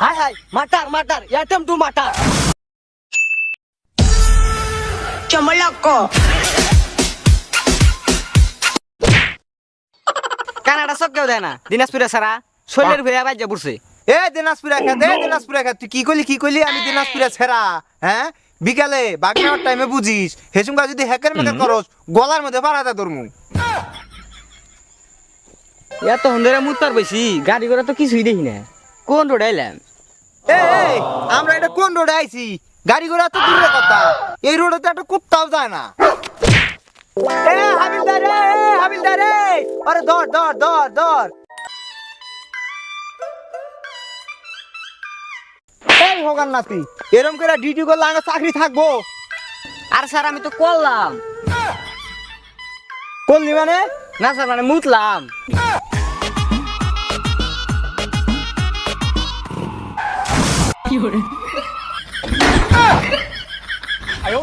high hi murder murder attempt to murder চমলক Canada সব কেউ দেয় না দিনাজপুরে সারা শৈলের ভেয়া বাজ্যা পড়ছে এ দিনাজপুরে কি কইলি আমি দিনাজপুরে ছেড়া হ্যাঁ বিকালে বাগনার টাইমে বুঝিস হেসুমকা যদি হ্যাকের মেকের করস গলার মধ্যে পাড়াটা ধরমু এত হন্দরে মুতার বেশি গাড়ি ঘোড়া তো কিছুই দেখি না কোন রোড আইলাম এই আমরা এটা কোন রোডে আইছি গাড়ি ঘোড়া তো দূরের কথা এই রোডে তো একটা কুত্তাও যায় না এ হাবিলদার আরে ধর এই হোগান নাতি এরম করে ডিউটি করলে আমার চাকরি থাকবো আর স্যার আমি তো করলাম করলি মানে না স্যার মানে মুতলাম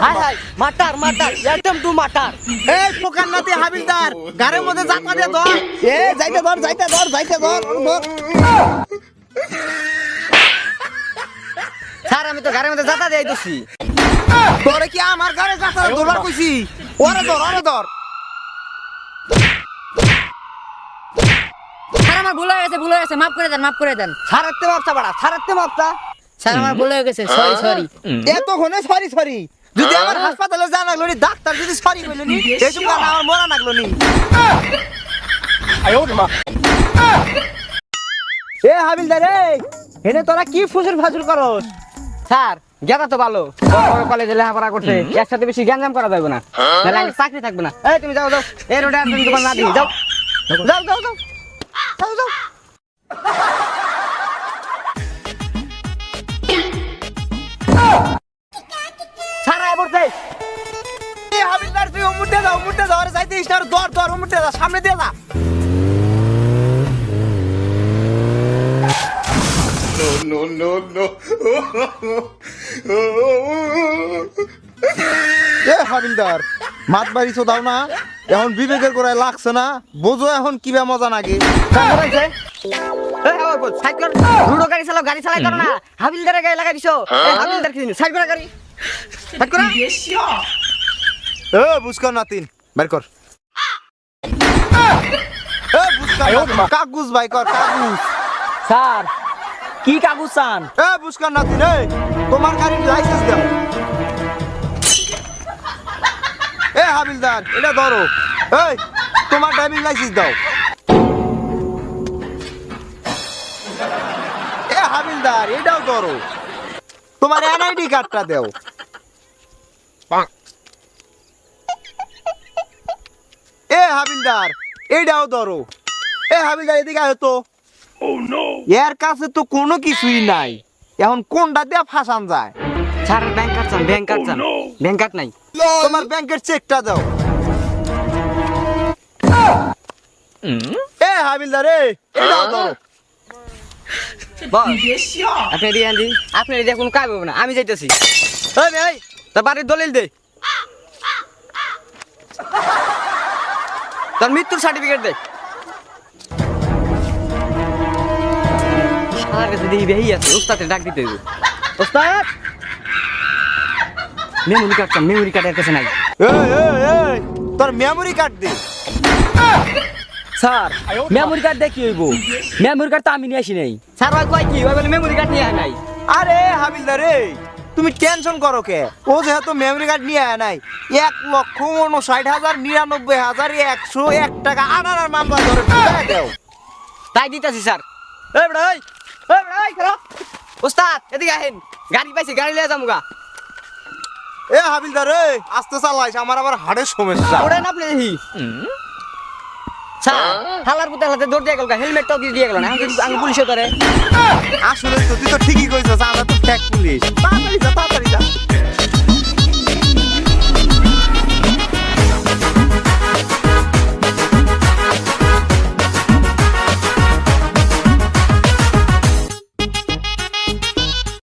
hi hi murder murder attempt to murder এই পোকার নাতি হাবিলদার গাড়ির মধ্যে চাপা দিয়ে ধর এ যাইতে ধর স্যার আমি তো গাড়ির মধ্যে যাতা দিয়ে দিছি তোরে কি আমার গাড়ি চাপা ধরবার কইছি ওরে ধর স্যার আমার ভুল হয়ে গেছে মাফ করে দেন ছাড়াতে মাপটা বাড়া ছাড়াতে মাপটা স্যার আমার ভুল হয়ে গেছে সরি এতক্ষণে সরি যদি আমার হাসপাতালে যা লাগলো নি ডাক্তার যদি সরি কইলো নি এসব গান আমার মরা লাগলো নি এ হাবিলদার রে এনে তোরা কি ফুসুর ফাজুর করস স্যার গেদা তো ভালো বড় কলেজে লেখাপড়া করছে একসাথে বেশি গ্যাঞ্জাম করা যাবে না তাহলে আমি চাকরি থাকবে না এই তুমি যাও এই রোডে আসবেন দোকান না দিই যাও সারা পড়ছে এ হাবিলদার তুই উমুটে যাও আরে যাইতে ইস্টার দর উমুটে যা সামনে দিয়ে যা এ হাবিলদার মাত বাড়িছো দাও না এখন বিবেকের গোড়ায় লাগছে না বোঝো এখন কিবা মজা নাকি রুডো গাড়ি চালাই করো না হাবিলদারের গায়ে লাগাই দিছো হাবিলদার কি সাইড করা গাড়ি সাইড করা এ বুঝকর নাতিন বের কর এ বুঝকর কাগজ ভাই কর কাগজ স্যার কি কাগজ চান এ বুঝকর নাতিন এই তোমার গাড়ির লাইসেন্স দাও এ হাবিলদার এটা ধরো এই তোমার ড্রাইভিং লাইসেন্স দাও এ হাবিলদার এটাও ধরো তোমার এনআইডি কার্ডটা দাও এ হাবিলদার এটাও ধরো এ হাবিলদার এদিকে আয় তো এর কাছে তো কোনো কিছুই নাই এখন কোনটা দিয়ে ফাঁসান যায় স্যার ব্যাংক কার্ড চান ব্যাংক কার্ড নাই তোমার ব্যাংকের চেকটা দাও এ হাবিলদার এটাও ধরো আপনি দিয়ে আনছি আপনি দিয়ে কোনো কাজ হবে না আমি যাইতেছি ওই ভাই তোর বাড়ির দলিল দে তোর মৃত্যুর সার্টিফিকেট দে সারা কাছে দেখি বেহি আছে ওস্তাদের ডাক দিতে হইব ওস্তাদ মেমোরি কার্ডের কাছে নাই এই তোর মেমোরি কার্ড দে স্যার মেমোরি কার্ড দিয়ে কি হইব মেমোরি কার্ড তো আমি নিয়ে আসি নাই স্যার ভাই কয় কি ওই বলে মেমোরি কার্ড নিয়ে আয় নাই আরে হাবিলদার তুমি টেনশন করো কে ও যেহেতু মেমোরি কার্ড নিয়ে আয় নাই 1,59,99,101 টাকা আনার মামলা ধরে ঢুকায় দাও তাই দিতেছি স্যার এই ভাই খেলো ওস্তাদ এদিকে আহেন গাড়ি পাইছি গাড়ি লিয়ে যামুগা এ হাবিলদার আস্তে চালাইস আমার আবার হাড়ের সমস্যা ওরে না আপনি দেখি স্যার হালার পুতে হালাতে দৌড় দিয়ে গেল হেলমেটটাও দিয়ে গেল না আমি পুলিশে ধরে আসলে তো তুই তো ঠিকই কইছিস আমরা তো ফ্যাক পুলিশ তাড়াতাড়ি যা